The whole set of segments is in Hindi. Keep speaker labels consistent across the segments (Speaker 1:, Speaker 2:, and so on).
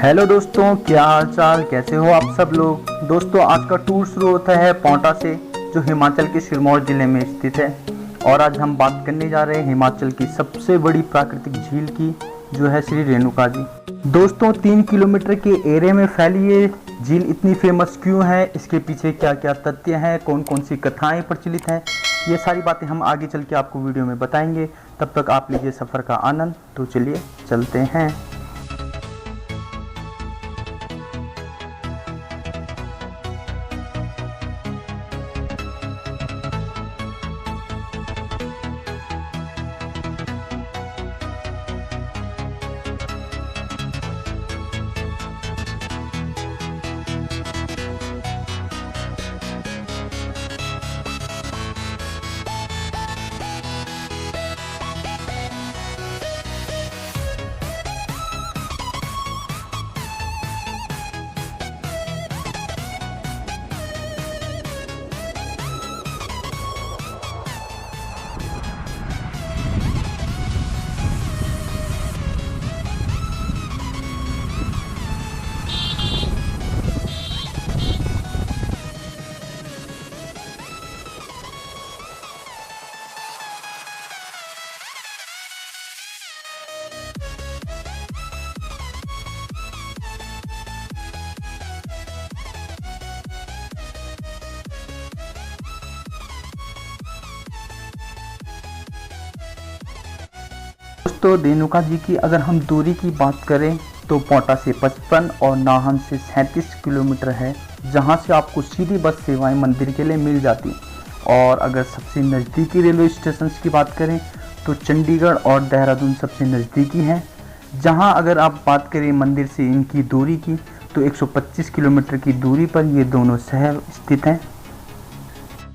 Speaker 1: हेलो दोस्तों, क्या हाल चाल, कैसे हो आप सब लोग। दोस्तों, आज का टूर शुरू होता है पांवटा से, जो हिमाचल के सिरमौर जिले में स्थित है। और आज हम बात करने जा रहे हैं हिमाचल की सबसे बड़ी प्राकृतिक झील की, जो है श्री रेणुका जी। दोस्तों, 3 किलोमीटर के एरिया में फैली ये झील इतनी फेमस क्यों है, इसके पीछे क्या क्या तथ्य हैं, कौन कौन सी कथाएं प्रचलित हैं, ये सारी बातें हम आगे चल के आपको वीडियो में बताएंगे। तब तक आप लीजिए सफ़र का आनंद। तो चलिए चलते हैं। दोस्तों, रेणुका जी की अगर हम दूरी की बात करें तो पांवटा से 55 और नाहन से 37 किलोमीटर है, जहां से आपको सीधी बस सेवाएं मंदिर के लिए मिल जाती। और अगर सबसे नज़दीकी रेलवे स्टेशन की बात करें तो चंडीगढ़ और देहरादून सबसे नज़दीकी हैं। जहां अगर आप बात करें मंदिर से इनकी दूरी की तो 125 किलोमीटर की दूरी पर ये दोनों शहर स्थित हैं।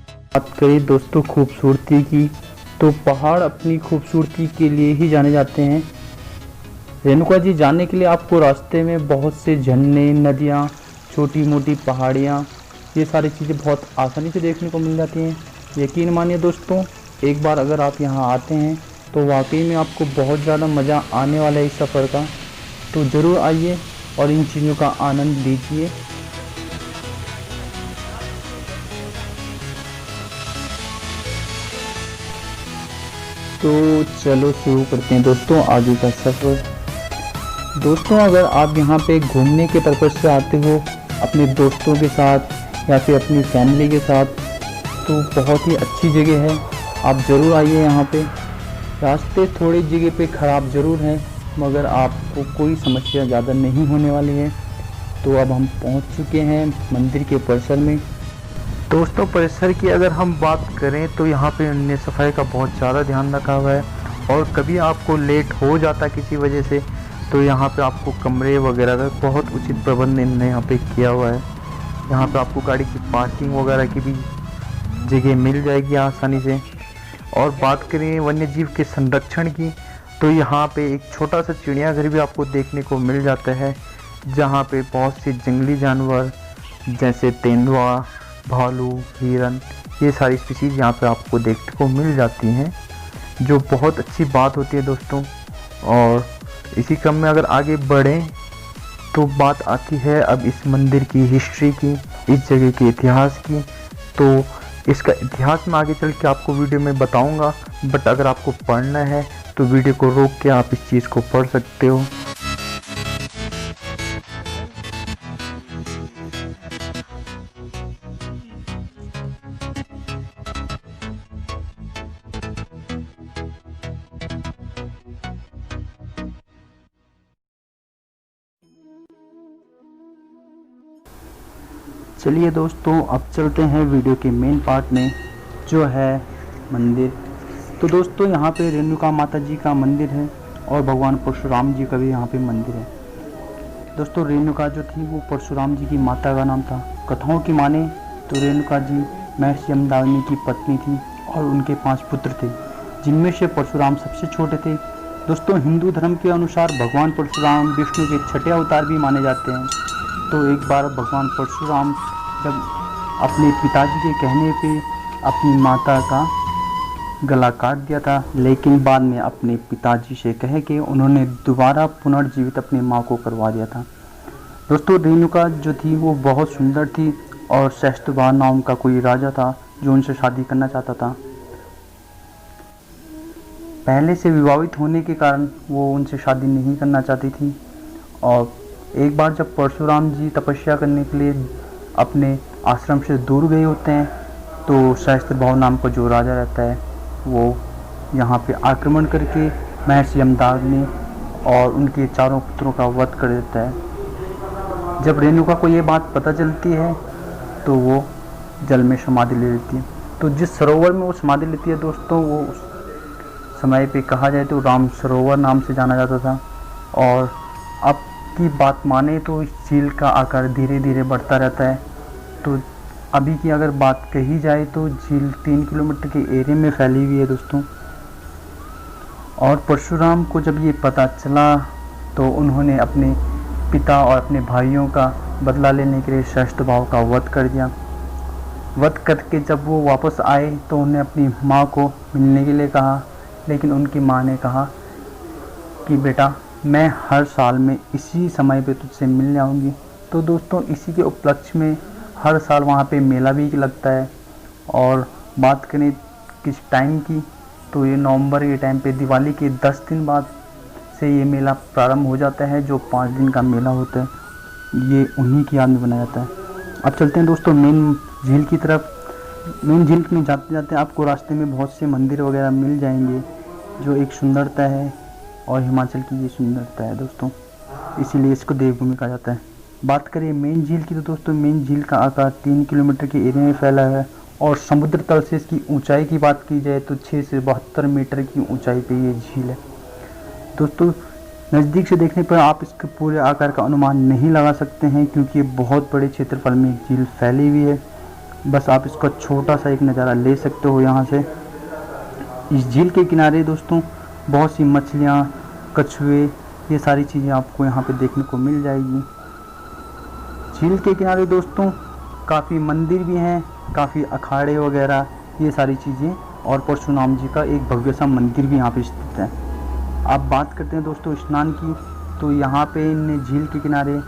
Speaker 1: बात करें दोस्तों खूबसूरती की, तो पहाड़ अपनी खूबसूरती के लिए ही जाने जाते हैं। रेणुका जी जाने के लिए आपको रास्ते में बहुत से झरने, नदियाँ, छोटी मोटी पहाड़ियाँ, ये सारी चीज़ें बहुत आसानी से देखने को मिल जाती हैं। यकीन मानिए दोस्तों, एक बार अगर आप यहाँ आते हैं तो वाकई में आपको बहुत ज़्यादा मज़ा आने वाला है इस सफ़र का। तो ज़रूर आइए और इन चीज़ों का आनंद लीजिए। तो चलो शुरू करते हैं दोस्तों आगे का सफ़र। दोस्तों, अगर आप यहाँ पे घूमने के पर्पज़ से आते हो अपने दोस्तों के साथ या फिर अपनी फैमिली के साथ, तो बहुत ही अच्छी जगह है, आप ज़रूर आइए यहाँ पे। रास्ते थोड़ी जगह पे ख़राब ज़रूर हैं, मगर आपको कोई समस्या ज़्यादा नहीं होने वाली है। तो अब हम पहुँच चुके हैं मंदिर के परिसर में। दोस्तों, परिसर की अगर हम बात करें तो यहाँ पे उन्होंने सफाई का बहुत ज़्यादा ध्यान रखा हुआ है। और कभी आपको लेट हो जाता किसी वजह से तो यहाँ पे आपको कमरे वगैरह का बहुत उचित प्रबंध इन्होंने यहाँ पे किया हुआ है। यहाँ पे आपको गाड़ी की पार्किंग वगैरह की भी जगह मिल जाएगी आसानी से। और बात करें वन्य जीव के संरक्षण की, तो यहाँ पे एक छोटा सा चिड़ियाघर भी आपको देखने को मिल जाता है, जहाँ पे बहुत से जंगली जानवर जैसे तेंदुआ, भालू, हिरन, ये सारी स्पीशीज़ यहाँ पे आपको देखने को मिल जाती हैं, जो बहुत अच्छी बात होती है दोस्तों। और इसी क्रम में अगर आगे बढ़ें तो बात आती है अब इस मंदिर की हिस्ट्री की, इस जगह के इतिहास की। तो इसका इतिहास मैं आगे चल के आपको वीडियो में बताऊंगा, बट अगर आपको पढ़ना है तो वीडियो को रोक के आप इस चीज़ को पढ़ सकते हो। चलिए दोस्तों, अब चलते हैं वीडियो के मेन पार्ट में, जो है मंदिर। तो दोस्तों, यहाँ पे रेणुका माता जी का मंदिर है और भगवान परशुराम जी का भी यहाँ पे मंदिर है। दोस्तों, रेणुका जो थी वो परशुराम जी की माता का नाम था। कथाओं की माने तो रेणुका जी महर्षि यमदाग्नि की पत्नी थी और उनके 5 पुत्र थे, जिनमें से परशुराम सबसे छोटे थे। दोस्तों, हिंदू धर्म के अनुसार भगवान परशुराम विष्णु के 6ठे अवतार भी माने जाते हैं। तो एक बार भगवान परशुराम जब अपने पिताजी के कहने पे अपनी माता का गला काट दिया था, लेकिन बाद में अपने पिताजी से कह के उन्होंने दोबारा पुनर्जीवित अपनी माँ को करवा दिया था। दोस्तों रेणुका जो थी वो बहुत सुंदर थी और सहस्त्रभाव नाम का कोई राजा था जो उनसे शादी करना चाहता था। पहले से विवाहित होने के कारण वो उनसे शादी नहीं करना चाहती थी। और एक बार जब परशुराम जी तपस्या करने के लिए अपने आश्रम से दूर गए होते हैं तो सहस्त्रभाव नाम का जो राजा रहता है वो यहाँ पे आक्रमण करके महर्षि यमदाग्नि और उनके चारों पुत्रों का वध कर देता है। जब रेणुका को ये बात पता चलती है तो वो जल में समाधि ले लेती है। तो जिस सरोवर में वो समाधि लेती है दोस्तों, वो उस समय पे कहा जाए तो राम सरोवर नाम से जाना जाता था। और अब की बात माने तो इस झील का आकार धीरे धीरे बढ़ता रहता है। तो अभी की अगर बात कही जाए तो झील 3 किलोमीटर के एरिया में फैली हुई है दोस्तों। और परशुराम को जब ये पता चला तो उन्होंने अपने पिता और अपने भाइयों का बदला लेने के लिए सहस्त्रभाव का वध कर दिया। वध करके जब वो वापस आए तो उन्हें अपनी माँ को मिलने के लिए कहा, लेकिन उनकी माँ ने कहा कि बेटा मैं हर साल में इसी समय पे तुझसे मिलने आऊँगी। तो दोस्तों इसी के उपलक्ष्य में हर साल वहाँ पे मेला भी लगता है। और बात करें किस टाइम की, तो ये नवंबर के टाइम पे दिवाली के 10 दिन बाद से ये मेला प्रारंभ हो जाता है, जो 5 दिन का मेला होता है। ये उन्हीं की याद में बनाया जाता है। अब चलते हैं दोस्तों मेन झील की तरफ। मेन झील में जाते जाते आपको रास्ते में बहुत से मंदिर वगैरह मिल जाएंगे, जो एक सुंदरता है और हिमाचल की ये सुंदरता है दोस्तों, इसीलिए इसको देवभूमि कहा जाता है। बात करें मेन झील की तो दोस्तों मेन झील का आकार 3 किलोमीटर के एरिया में फैला है। और समुद्र तल से इसकी ऊंचाई की बात की जाए तो 6 से 72 मीटर की ऊंचाई पे ये झील है दोस्तों। नज़दीक से देखने पर आप इसके पूरे आकार का अनुमान नहीं लगा सकते हैं, क्योंकि ये बहुत बड़े क्षेत्रफल में झील फैली हुई है। बस आप इसका छोटा सा एक नज़ारा ले सकते हो यहाँ से। इस झील के किनारे दोस्तों बहुत सी मछलियाँ, कछुए, ये सारी चीज़ें आपको यहाँ पे देखने को मिल जाएगी। झील के किनारे दोस्तों काफ़ी मंदिर भी हैं, काफ़ी अखाड़े वगैरह, ये सारी चीज़ें, और परशुराम जी का एक भव्य सा मंदिर भी यहाँ पे स्थित है। आप बात करते हैं दोस्तों स्नान की, तो यहाँ पे इन झील के किनारे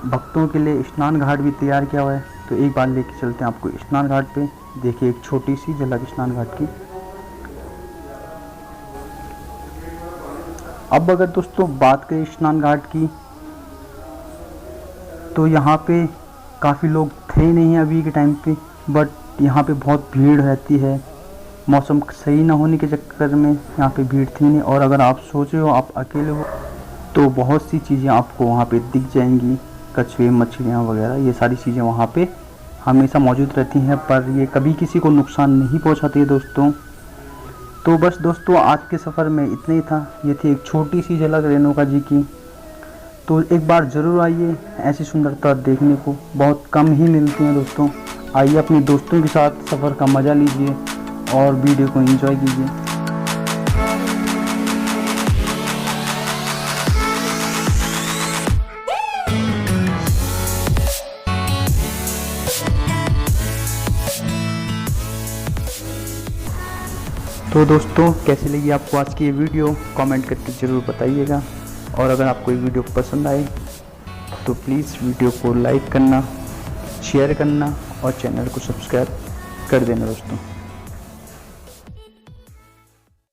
Speaker 1: भक्तों के लिए स्नान घाट भी तैयार किया हुआ है। तो एक बार लेके चलते हैं आपको स्नान घाट पे। देखिए एक छोटी सी झलक स्नान घाट की। अब अगर दोस्तों बात करें स्नान घाट की, तो यहाँ पे काफ़ी लोग थे नहीं अभी के टाइम पे, बट यहाँ पे बहुत भीड़ रहती है। मौसम सही ना होने के चक्कर में यहाँ पे भीड़ थी नहीं। और अगर आप सोच रहे हो आप अकेले हो तो बहुत सी चीज़ें आपको वहाँ पे दिख जाएंगी, कछुए, मछलियाँ वगैरह, ये सारी चीज़ें वहाँ पे हमेशा मौजूद रहती हैं, पर ये कभी किसी को नुकसान नहीं पहुँचाती है दोस्तों। तो बस दोस्तों आज के सफ़र में इतना ही था। ये थी एक छोटी सी झलक रेणुका जी की। तो एक बार ज़रूर आइए, ऐसी सुंदरता देखने को बहुत कम ही मिलती है दोस्तों। आइए अपने दोस्तों के साथ सफ़र का मज़ा लीजिए और वीडियो को एंजॉय कीजिए। तो दोस्तों कैसी लगी आपको आज की ये वीडियो, कमेंट करके ज़रूर बताइएगा। और अगर आपको ये वीडियो पसंद आए तो प्लीज़ वीडियो को लाइक करना, शेयर करना और चैनल को सब्सक्राइब कर देना दोस्तों।